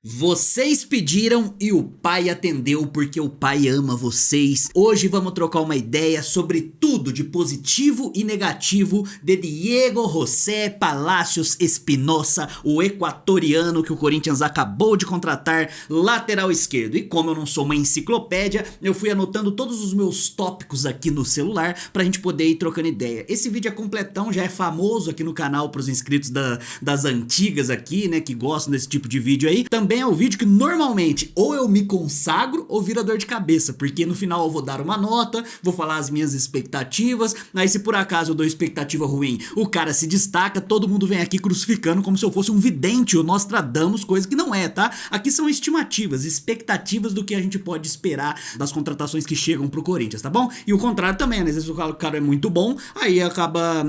Vocês pediram e o pai atendeu porque o pai ama vocês. Hoje vamos trocar uma ideia sobre tudo de positivo e negativo de Diego José Palacios Espinosa, o equatoriano que o Corinthians acabou de contratar, lateral esquerdo. E como eu não sou uma enciclopédia, eu fui anotando todos os meus tópicos aqui no celular pra gente poder ir trocando ideia. Esse vídeo é completão, já é famoso aqui no canal pros inscritos das antigas aqui, né, que gostam desse tipo de vídeo aí. Também é o vídeo que normalmente ou eu me consagro ou vira dor de cabeça, porque no final eu vou dar uma nota, vou falar as minhas expectativas, aí se por acaso eu dou expectativa ruim, o cara se destaca, todo mundo vem aqui crucificando como se eu fosse um vidente ou Nostradamus, coisa que não é, tá? Aqui são estimativas, expectativas do que a gente pode esperar das contratações que chegam pro Corinthians, tá bom? E o contrário também, né? Às vezes o cara é muito bom, aí acaba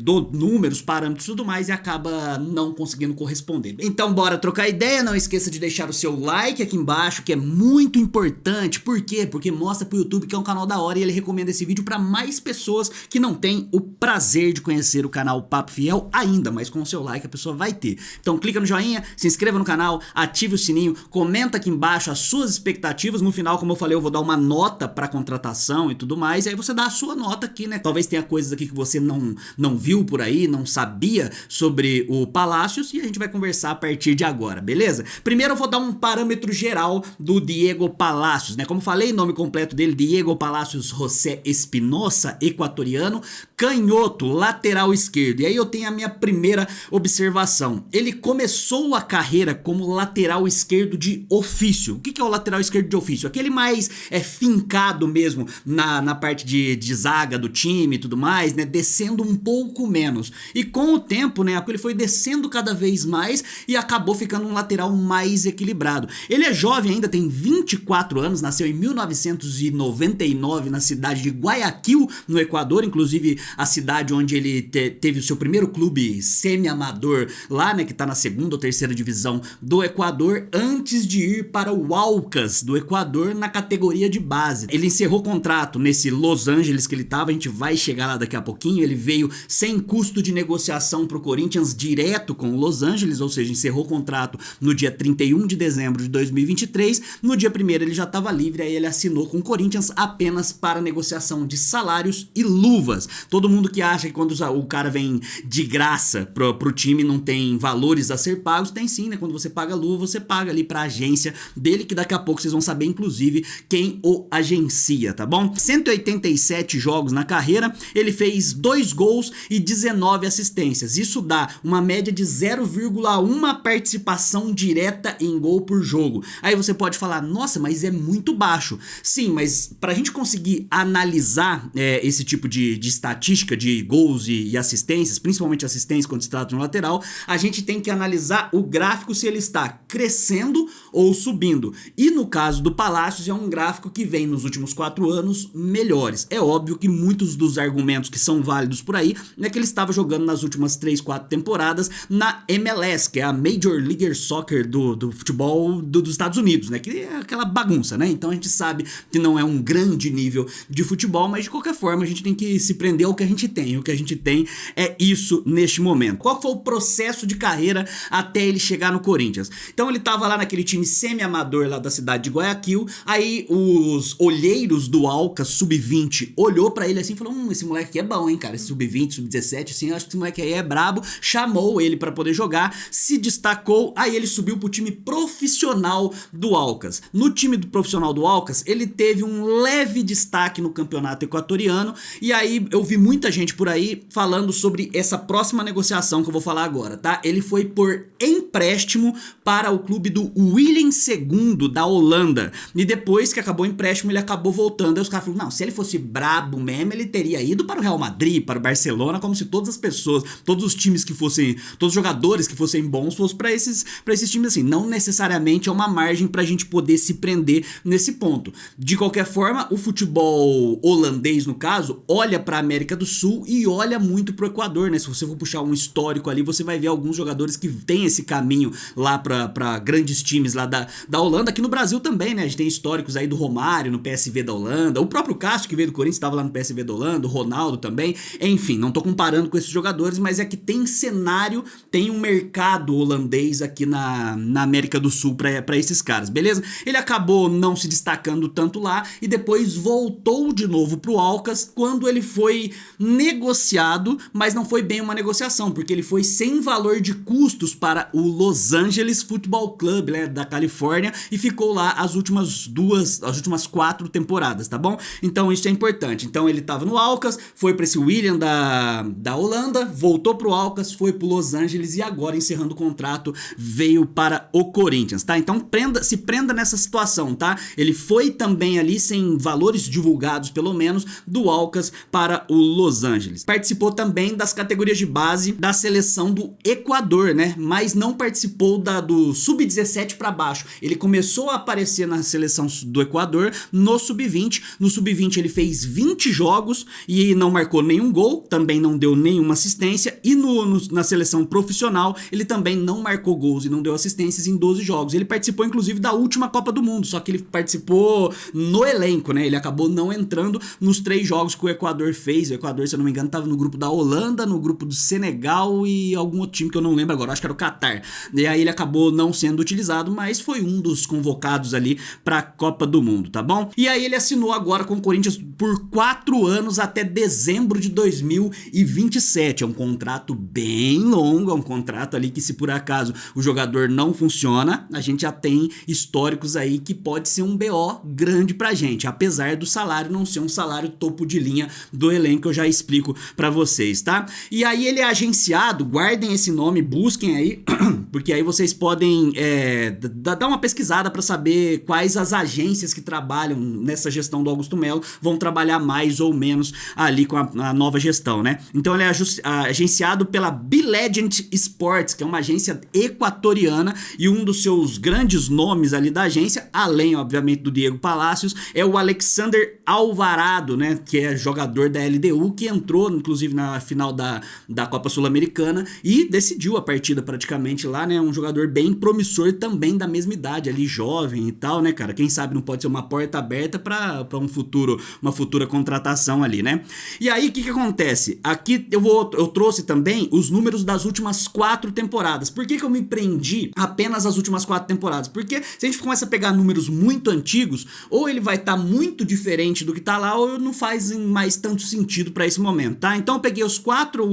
dou números, parâmetros e tudo mais e acaba não conseguindo corresponder. Então bora trocar ideia, não esqueça de deixar o seu like aqui embaixo, que é muito importante. Por quê? Porque mostra pro YouTube que é um canal da hora e ele recomenda esse vídeo pra mais pessoas que não têm o prazer de conhecer o canal Papo Fiel ainda, mas com o seu like a pessoa vai ter. Então clica no joinha, se inscreva no canal, ative o sininho, comenta aqui embaixo as suas expectativas. No final, como eu falei, eu vou dar uma nota pra contratação e tudo mais, e aí você dá a sua nota aqui, né? Talvez tenha coisas aqui que você não viu por aí, não sabia sobre o Palacios, e a gente vai conversar a partir de agora, beleza? Primeiro eu vou dar um parâmetro geral do Diego Palacios, né? Como falei, nome completo dele, Diego Palacios José Espinosa, equatoriano, canhoto, lateral esquerdo. E aí eu tenho a minha primeira observação. Ele começou a carreira como lateral esquerdo de ofício. O que é o lateral esquerdo de ofício? Aquele mais fincado mesmo na parte de zaga do time e tudo mais, né? Descendo um pouco menos. E com o tempo, né? Ele foi descendo cada vez mais e acabou ficando um lateral mais equilibrado. Ele é jovem ainda, tem 24 anos, nasceu em 1999 na cidade de Guayaquil, no Equador, inclusive a cidade onde ele teve o seu primeiro clube semi-amador lá, né, que tá na segunda ou terceira divisão do Equador, antes de ir para o Aucas do Equador na categoria de base. Ele encerrou contrato nesse Los Angeles que ele tava, a gente vai chegar lá daqui a pouquinho. Ele veio sem custo de negociação pro Corinthians, direto com o Los Angeles, ou seja, encerrou o contrato no dia 31 de dezembro de 2023, no dia 1º ele já estava livre, aí ele assinou com o Corinthians apenas para negociação de salários e luvas. Todo mundo que acha que quando o cara vem de graça pro time não tem valores a ser pagos, tem sim, né? Quando você paga luva, você paga ali pra agência dele, que daqui a pouco vocês vão saber inclusive quem o agencia, tá bom? 187 jogos na carreira, ele fez 2 gols e 19 assistências. Isso dá uma média de 0,1 participação direta em gol por jogo. Aí você pode falar, nossa, mas é muito baixo. Sim, mas pra gente conseguir analisar esse tipo de estatística de gols e assistências, principalmente assistências quando se trata de um lateral, a gente tem que analisar o gráfico se ele está crescendo ou subindo. E no caso do Palacios é um gráfico que vem nos últimos 4 anos melhores. É óbvio que muitos dos argumentos que são válidos por aí é que ele estava jogando nas últimas 3, 4 temporadas na MLS, que é a Major League Soccer do futebol dos Estados Unidos, né? Que é aquela bagunça, né? Então a gente sabe que não é um grande nível de futebol, mas de qualquer forma a gente tem que se prender ao que a gente tem. E o que a gente tem é isso neste momento. Qual foi o processo de carreira até ele chegar no Corinthians? Então ele tava lá naquele time semi-amador lá da cidade de Guayaquil, aí os olheiros do Aucas Sub-20 olhou pra ele assim e falou, esse moleque aqui é bom, hein, cara, esse Sub-20, Sub-17, assim, acho que esse moleque aí é brabo, chamou ele pra poder jogar, se destacou, aí ele subiu pro time profissional do Aucas. No time do profissional do Aucas, ele teve um leve destaque no campeonato equatoriano, e aí eu vi muita gente por aí falando sobre essa próxima negociação que eu vou falar agora, tá? Ele foi por empréstimo para o clube do Willem II da Holanda, e depois que acabou o empréstimo ele acabou voltando, aí os caras falaram, não, se ele fosse brabo mesmo, ele teria ido para o Real Madrid, para o Barcelona, como se todas as pessoas, todos os times que fossem, todos os jogadores que fossem bons fossem para esses times assim. Não necessariamente é uma margem pra gente poder se prender nesse ponto. De qualquer forma, o futebol holandês, no caso, olha pra América do Sul e olha muito pro Equador, né? Se você for puxar um histórico ali, você vai ver alguns jogadores que têm esse caminho lá pra grandes times lá da Holanda. Aqui no Brasil também, né? A gente tem históricos aí do Romário no PSV da Holanda, o próprio Cássio que veio do Corinthians estava lá no PSV da Holanda, o Ronaldo também. Enfim, não tô comparando com esses jogadores, mas é que tem cenário, tem um mercado holandês aqui na na América do Sul pra esses caras, beleza? Ele acabou não se destacando tanto lá e depois voltou de novo pro Alcas quando ele foi negociado, mas não foi bem uma negociação, porque ele foi sem valor de custos para o Los Angeles Football Club, né, da Califórnia, e ficou lá as últimas 4 temporadas, tá bom? Então isso é importante. Então ele tava no Alcas, foi pra esse William da Holanda, voltou pro Alcas, foi pro Los Angeles e agora, encerrando o contrato, veio para o Corinthians, tá? Então se prenda nessa situação, tá? Ele foi também ali sem valores divulgados, pelo menos, do Alcas para o Los Angeles. Participou também das categorias de base da seleção do Equador, né? Mas não participou do Sub-17 para baixo. Ele começou a aparecer na seleção do Equador no Sub-20. No Sub-20 ele fez 20 jogos e não marcou nenhum gol, também não deu nenhuma assistência, e na seleção profissional ele também não marcou gols e não deu assistências em 12 jogos. Ele participou inclusive da última Copa do Mundo, só que ele participou no elenco, né? Ele acabou não entrando nos 3 jogos que o Equador fez. O Equador, se eu não me engano, estava no grupo da Holanda, no grupo do Senegal e algum outro time que eu não lembro agora, acho que era o Catar. E aí ele acabou não sendo utilizado, mas foi um dos convocados ali para a Copa do Mundo, tá bom? E aí ele assinou agora com o Corinthians por 4 anos até dezembro de 2027. É um contrato bem longo, é um contrato ali que, se por acaso o jogador não funciona, a gente já tem históricos aí que pode ser um BO grande pra gente, apesar do salário não ser um salário topo de linha do elenco, eu já explico pra vocês, tá? E aí ele é agenciado, guardem esse nome, busquem aí, porque aí vocês podem dar uma pesquisada pra saber quais as agências que trabalham nessa gestão do Augusto Melo vão trabalhar mais ou menos ali com a nova gestão, né? Então ele é agenciado pela Be-Legend Sports, que é uma agência equatoriana, e um dos seus grandes nomes ali da agência, além obviamente do Diego Palacios, é o Alexander Alvarado, né, que é jogador da LDU, que entrou inclusive na final da Copa Sul-Americana e decidiu a partida praticamente lá, né? Um jogador bem promissor também, da mesma idade ali, jovem e tal, né, cara? Quem sabe não pode ser uma porta aberta para uma futura contratação ali, né? E aí o que acontece? Aqui eu trouxe também os números das últimas 4 temporadas. Por que eu me prendi apenas às últimas 4 temporadas? Porque se a gente começa a pegar números muito antigos, ou ele vai estar muito diferente do que tá lá, ou não faz mais tanto sentido para esse momento, tá? Então eu peguei os 4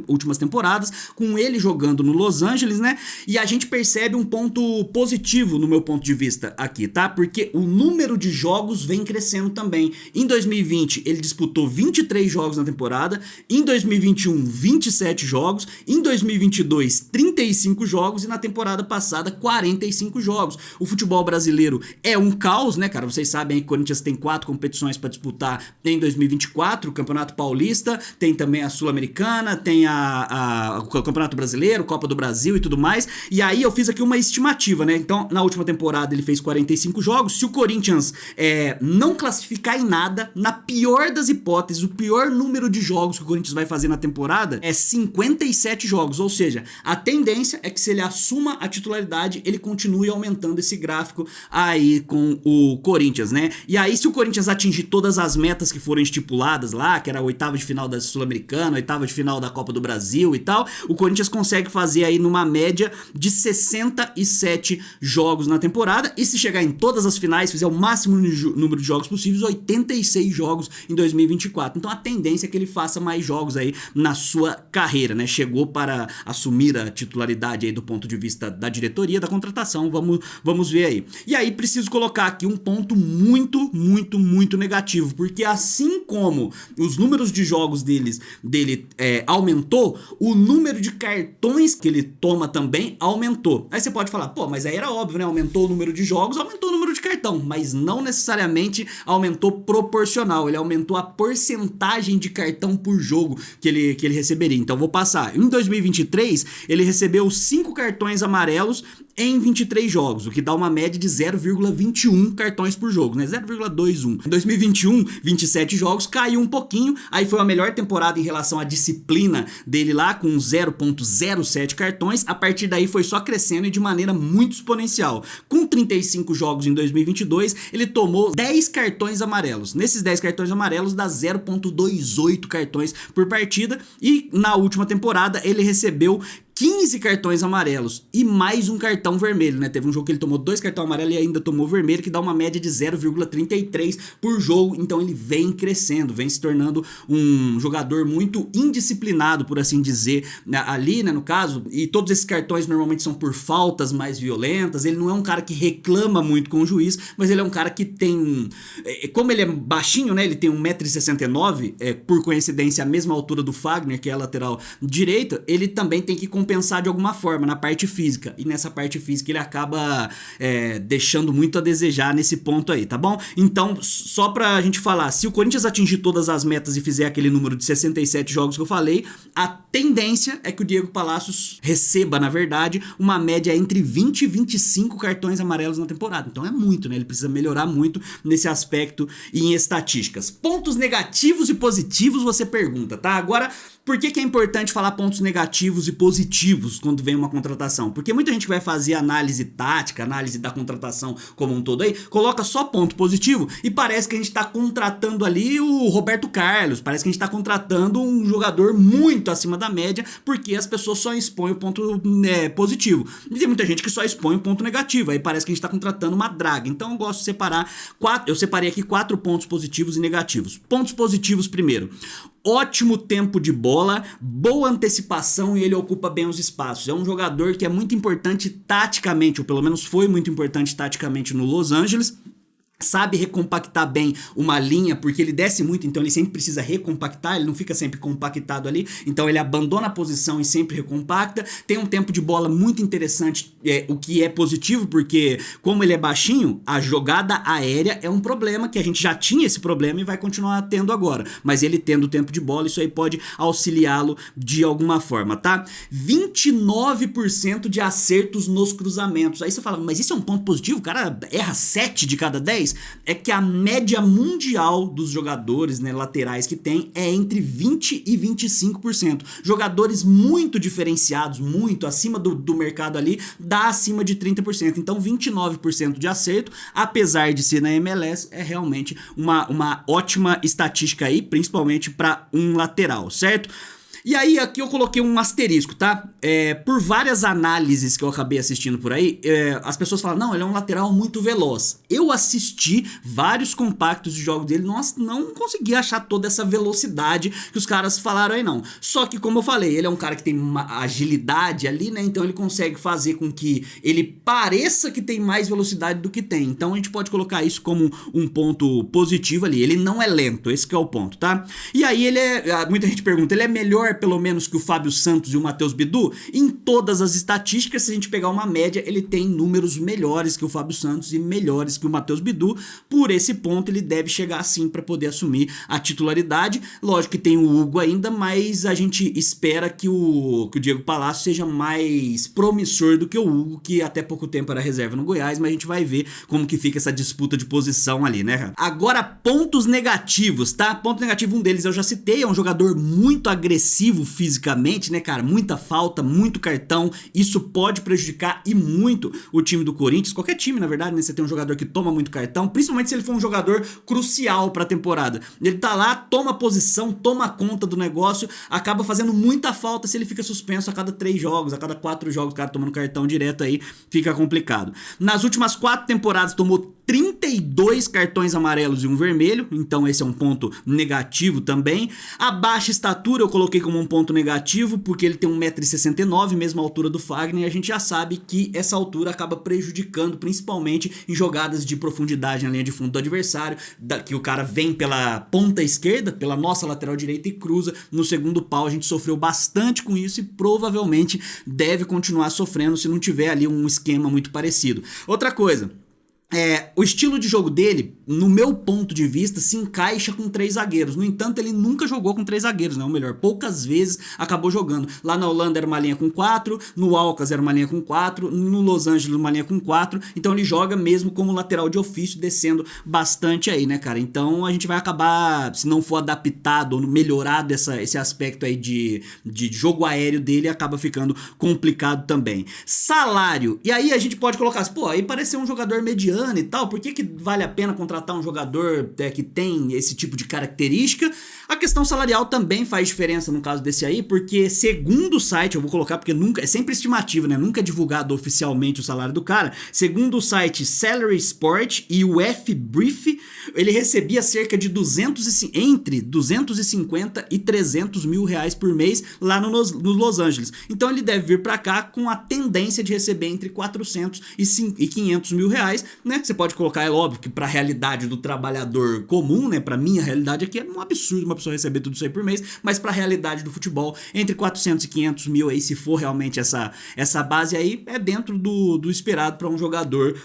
últimas temporadas com ele jogando no Los Angeles, né? E a gente percebe um ponto positivo no meu ponto de vista aqui, tá? Porque o número de jogos vem crescendo também. Em 2020 ele disputou 23 jogos na temporada, em 2021 27 jogos, em 2022 35 jogos e na temporada passada 45 jogos. O futebol brasileiro é um caos, né, cara? Vocês sabem que o Corinthians tem 4 competições para disputar em 2024, o Campeonato Paulista, tem também a Sul-Americana, tem o Campeonato Brasileiro, Copa do Brasil e tudo mais. E aí eu fiz aqui uma estimativa, né? Então, na última temporada ele fez 45 jogos. Se o Corinthians não classificar em nada, na pior das hipóteses, o pior número de jogos que o Corinthians vai fazer na temporada é 57 jogos, ou seja, a tendência é que, se ele assuma a titularidade, ele continue aumentando esse gráfico aí com o Corinthians, né? E aí, se o Corinthians atingir todas as metas que foram estipuladas lá, que era a 8ª de final da Sul-Americana, 8ª de final da Copa do Brasil e tal, o Corinthians consegue fazer aí numa média de 67 jogos na temporada, e se chegar em todas as finais, fizer o máximo número de jogos possíveis, 86 jogos em 2024. Então a tendência é que ele faça mais jogos aí na sua carreira, né? Chegou para assumir a titularidade aí do ponto de vista da diretoria, da contratação, vamos ver aí. E aí preciso colocar aqui um ponto muito, muito, muito negativo, porque assim como os números de jogos dele aumentou, o número de cartões que ele toma também aumentou. Aí você pode falar, pô, mas aí era óbvio, né? Aumentou o número de jogos, aumentou o número de cartão, mas não necessariamente aumentou proporcional, ele aumentou a porcentagem de cartão por jogo que ele receberia. Então vou passar. Em 2023, ele recebeu 5 cartões amarelos em 23 jogos, o que dá uma média de 0,21 cartões por jogo, né? 0,21. Em 2021, 27 jogos, caiu um pouquinho, aí foi a melhor temporada em relação à disciplina dele lá, com 0,07 cartões. A partir daí foi só crescendo e de maneira muito exponencial. Com 35 jogos em 2022, ele tomou 10 cartões amarelos. Nesses 10 cartões amarelos dá 0,28 cartões por partida, e na última temporada ele recebeu 15 cartões amarelos e mais um cartão vermelho, né? Teve um jogo que ele tomou 2 cartões amarelos e ainda tomou vermelho, que dá uma média de 0,33 por jogo. Então ele vem crescendo, vem se tornando um jogador muito indisciplinado, por assim dizer, ali, né, no caso. E todos esses cartões normalmente são por faltas mais violentas. Ele não é um cara que reclama muito com o juiz, mas ele é um cara que tem... Como ele é baixinho, né? Ele tem 1,69 m, por coincidência a mesma altura do Fagner, que é a lateral direita. Ele também tem que compensar de alguma forma na parte física, e nessa parte física ele acaba deixando muito a desejar nesse ponto aí, tá bom? Então, só pra gente falar, se o Corinthians atingir todas as metas e fizer aquele número de 67 jogos que eu falei, a tendência é que o Diego Palacios receba, na verdade, uma média entre 20 e 25 cartões amarelos na temporada. Então é muito, né? Ele precisa melhorar muito nesse aspecto e em estatísticas. Pontos negativos e positivos você pergunta, tá? Agora, por que é importante falar pontos negativos e positivos quando vem uma contratação? Porque muita gente vai fazer análise tática, análise da contratação como um todo aí, coloca só ponto positivo e parece que a gente tá contratando ali o Roberto Carlos, parece que a gente tá contratando um jogador muito acima da média, porque as pessoas só expõem o ponto positivo. E tem muita gente que só expõe o ponto negativo, aí parece que a gente tá contratando uma draga. Então eu gosto de separar eu separei aqui 4 pontos positivos e negativos. Pontos positivos primeiro. Ótimo tempo de bola, boa antecipação e ele ocupa bem os espaços. É um jogador que é muito importante taticamente, ou pelo menos foi muito importante taticamente no Los Angeles. Sabe recompactar bem uma linha, porque ele desce muito, então ele sempre precisa recompactar, ele não fica sempre compactado ali, então ele abandona a posição e sempre recompacta. Tem um tempo de bola muito interessante, o que é positivo, porque como ele é baixinho, a jogada aérea é um problema, que a gente já tinha esse problema e vai continuar tendo agora, mas ele tendo tempo de bola, isso aí pode auxiliá-lo de alguma forma, tá? 29% de acertos nos cruzamentos. Aí você fala, mas isso é um ponto positivo? O cara erra 7 de cada 10? É que a média mundial dos jogadores, né, laterais que tem é entre 20 e 25%. Jogadores muito diferenciados, muito acima do mercado ali, dá acima de 30%. Então 29% de acerto, apesar de ser na MLS, é realmente uma ótima estatística aí, principalmente para um lateral, certo? E aí aqui eu coloquei um asterisco, tá? Por várias análises que eu acabei assistindo por aí, as pessoas falam, não, ele é um lateral muito veloz. Eu assisti vários compactos de jogos dele, não consegui achar toda essa velocidade que os caras falaram aí não. Só que como eu falei, ele é um cara que tem uma agilidade ali, né? Então ele consegue fazer com que ele pareça que tem mais velocidade do que tem. Então a gente pode colocar isso como um ponto positivo ali. Ele não é lento, esse que é o ponto, tá? E aí muita gente pergunta, ele é melhor pelo menos que o Fábio Santos e o Matheus Bidu? Em todas as estatísticas, se a gente pegar uma média, ele tem números melhores que o Fábio Santos e melhores que o Matheus Bidu. Por esse ponto, ele deve chegar assim para poder assumir a titularidade. Lógico que tem o Hugo ainda, mas a gente espera que o Diego Palacios seja mais promissor do que o Hugo, que até pouco tempo era reserva no Goiás, mas a gente vai ver como que fica essa disputa de posição ali, né? Agora, pontos negativos, tá? Ponto negativo, um deles eu já citei, é um jogador muito agressivo fisicamente, né, cara? Muita falta, muito cartão, isso pode prejudicar e muito o time do Corinthians, qualquer time, na verdade, né? Você tem um jogador que toma muito cartão, principalmente se ele for um jogador crucial pra temporada. Ele tá lá, toma posição, toma conta do negócio, acaba fazendo muita falta se ele fica suspenso a cada 3 jogos, a cada 4 jogos, o cara tomando cartão direto aí, fica complicado. Nas últimas 4 temporadas tomou 32 cartões amarelos e um vermelho, então esse é um ponto negativo também. A baixa estatura eu coloquei como um ponto negativo, porque ele tem 1,69 m, mesma altura do Fagner, e a gente já sabe que essa altura acaba prejudicando, principalmente em jogadas de profundidade na linha de fundo do adversário, que o cara vem pela ponta esquerda, pela nossa lateral direita e cruza no segundo pau. A gente sofreu bastante com isso e provavelmente deve continuar sofrendo se não tiver ali um esquema muito parecido. Outra coisa, o estilo de jogo dele, no meu ponto de vista, se encaixa com 3 zagueiros. No entanto, ele nunca jogou com 3 zagueiros, né? Ou melhor, poucas vezes acabou jogando. Lá na Holanda era uma linha com 4, no Alcas era uma linha com 4, no Los Angeles uma linha com 4. Então ele joga mesmo como lateral de ofício, descendo bastante aí, né, cara? Então a gente vai acabar, se não for adaptado ou melhorado esse aspecto aí de jogo aéreo dele, acaba ficando complicado também. Salário. E aí a gente pode colocar assim, pô, aí parece ser um jogador mediano, italiana e tal, por que vale a pena contratar um jogador que tem esse tipo de característica? A questão salarial também faz diferença no caso desse aí, porque segundo o site, eu vou colocar porque nunca, é sempre estimativa, né? Nunca é divulgado oficialmente o salário do cara. Segundo o site Salary Sport e o F-Brief, ele recebia cerca de entre 250 e 300 mil reais por mês lá no Los Angeles. Então ele deve vir pra cá com a tendência de receber entre 400 e 500 mil reais, né? Você pode colocar, é óbvio que pra realidade do trabalhador comum, né? Pra minha realidade aqui é um absurdo uma pessoa receber tudo isso aí por mês, mas pra realidade do futebol, entre 400 e 500 mil aí, se for realmente essa base aí, é dentro do esperado pra um jogador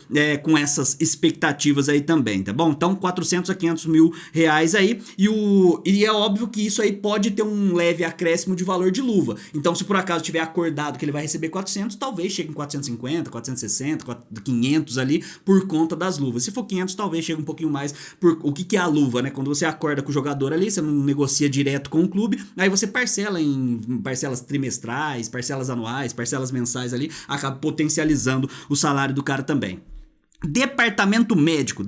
com essas expectativas aí também, tá bom? Então 400 a 500 mil reais aí, e é óbvio que isso aí pode ter um leve acréscimo de valor de luva. Então se por acaso tiver acordado que ele vai receber 400, talvez chegue em 450, 460, 500 ali por conta das luvas. Se for 500, talvez chegue um pouquinho mais por o que é a luva, né? Quando você acorda com o jogador ali, você não negocia direto com o clube, aí você parcela em parcelas trimestrais, parcelas anuais, parcelas mensais ali, acaba potencializando o salário do cara também. Departamento médico,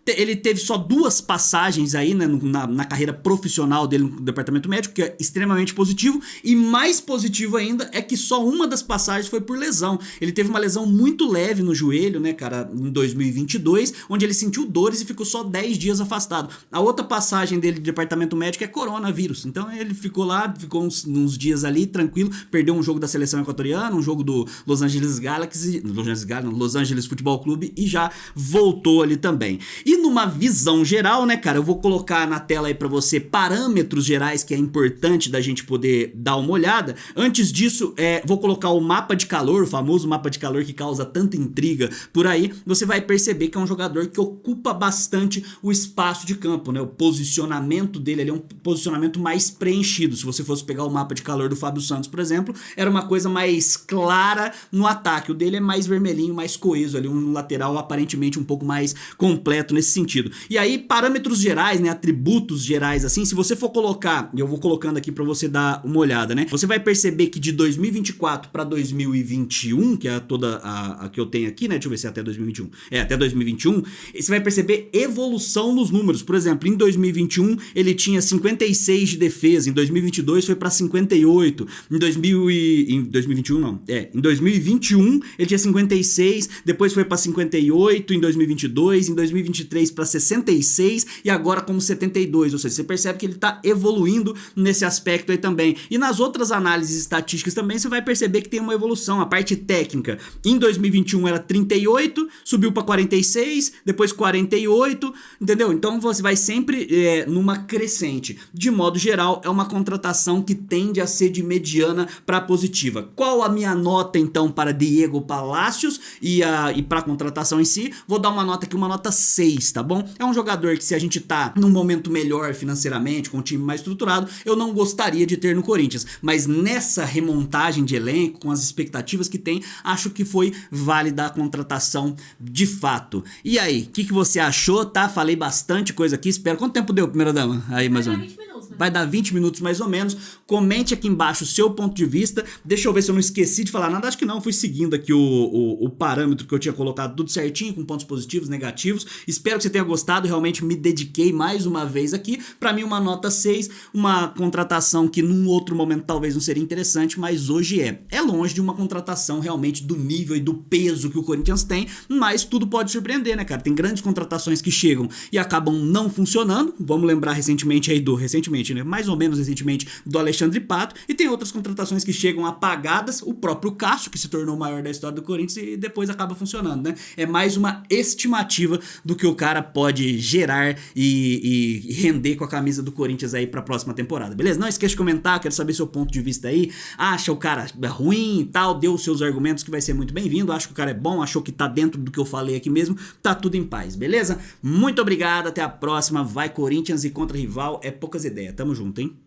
ele teve só 2 passagens aí, né, na carreira profissional dele no departamento médico, que é extremamente positivo, e mais positivo ainda é que só uma das passagens foi por lesão. Ele teve uma lesão muito leve no joelho, né, cara, em 2022, onde ele sentiu dores e ficou só 10 dias afastado. A outra passagem dele de departamento médico é coronavírus, então ele ficou lá, ficou uns dias ali tranquilo, perdeu um jogo da seleção equatoriana, um jogo do Los Angeles Galaxy, Los Angeles Futebol Clube, e já voltou ali também. E numa visão geral, né, cara, eu vou colocar na tela aí pra você parâmetros gerais que é importante da gente poder dar uma olhada. Antes disso, vou colocar o mapa de calor, o famoso mapa de calor que causa tanta intriga por aí. Você vai perceber que é um jogador que ocupa bastante o espaço de campo, né? O posicionamento dele ali é um posicionamento mais preenchido. Se você fosse pegar o mapa de calor do Fábio Santos, por exemplo, era uma coisa mais clara no ataque. O dele é mais vermelhinho, mais coeso ali, um lateral aparentemente um pouco mais completo nesse sentido. E aí, parâmetros gerais, né, atributos gerais assim, se você for colocar, e eu vou colocando aqui pra você dar uma olhada, né, você vai perceber que de 2024 pra 2021, que é toda a que eu tenho aqui, né, deixa eu ver se é até 2021, até 2021, você vai perceber evolução nos números. Por exemplo, em 2021 ele tinha 56 de defesa, em 2022 foi pra 58, em 2021 não, em 2021 ele tinha 56, depois foi para 58 em 2022, em 2023 para 66 e agora como 72, ou seja, você percebe que ele tá evoluindo nesse aspecto aí também. E nas outras análises estatísticas também você vai perceber que tem uma evolução. A parte técnica, em 2021 era 38, subiu para 46, depois 48, entendeu? Então você vai sempre numa crescente. De modo geral, é uma contratação que tende a ser de mediana para positiva. Qual a minha nota então para Diego Palacios e para a contratação em si? Vou dar uma nota aqui, uma nota 6, tá bom? É um jogador que, se a gente tá num momento melhor financeiramente, com um time mais estruturado, eu não gostaria de ter no Corinthians, mas nessa remontagem de elenco, com as expectativas que tem, acho que foi válida a contratação de fato. E aí, o que você achou, tá? Falei bastante coisa aqui, espero. Quanto tempo deu, primeira dama? Aí, mais ou menos. Vai dar 20 minutos mais ou menos. Comente aqui embaixo o seu ponto de vista. Deixa eu ver se eu não esqueci de falar nada. Acho que não, fui seguindo aqui o parâmetro que eu tinha colocado tudo certinho, com pontos positivos, negativos. Espero que você tenha gostado. Realmente me dediquei mais uma vez aqui. Pra mim, uma nota 6, uma contratação que num outro momento talvez não seria interessante, mas hoje é. É longe de uma contratação realmente do nível e do peso que o Corinthians tem, mas tudo pode surpreender, né, cara? Tem grandes contratações que chegam e acabam não funcionando. Vamos lembrar recentemente aí né? Mais ou menos recentemente do Alexandre Pato, e tem outras contratações que chegam apagadas, o próprio Cássio, que se tornou o maior da história do Corinthians e depois acaba funcionando, né? É mais uma estimativa do que o cara pode gerar e render com a camisa do Corinthians aí pra próxima temporada, beleza? Não esqueça de comentar, quero saber seu ponto de vista aí. Acha o cara ruim e tal, deu os seus argumentos, que vai ser muito bem-vindo. Acho que o cara é bom, achou que tá dentro do que eu falei aqui mesmo, tá tudo em paz, beleza? Muito obrigado, até a próxima. Vai Corinthians, e contra rival é poucas ideias. Tamo junto, hein?